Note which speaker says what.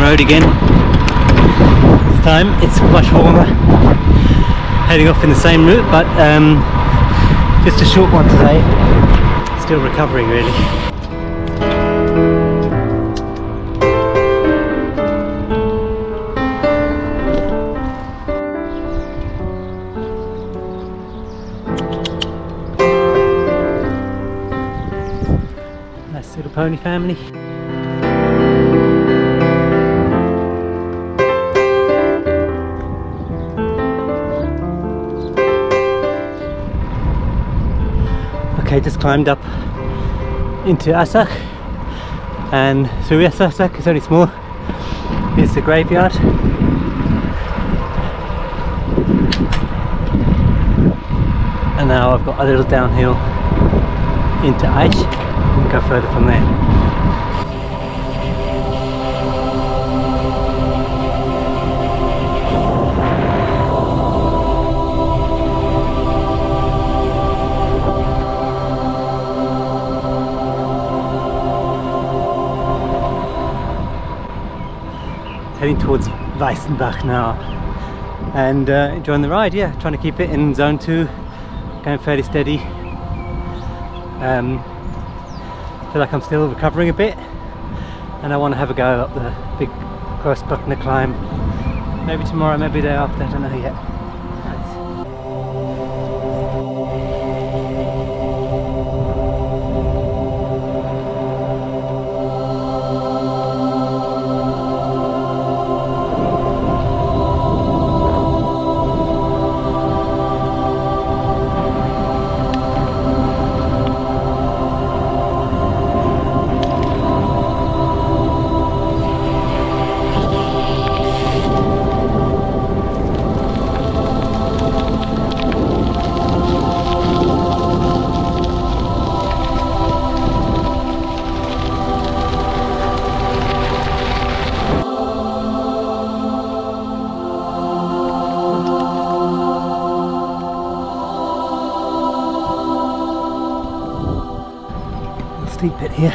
Speaker 1: road again. This time it's much warmer. Heading off in the same route, but just a short one today. Still recovering really. Nice little pony family. Okay, just climbed up into Asach and through Asach. It's only small. Here's the graveyard. And now I've got a little downhill into Aish and go further from there. Heading towards Weissenbach now and enjoying the ride, yeah, trying to keep it in zone 2, going fairly steady. Feel like I'm still recovering a bit and I want to have a go up the big Grossbuckner climb. Maybe tomorrow, maybe the day after, I don't know yet. Steep bit here.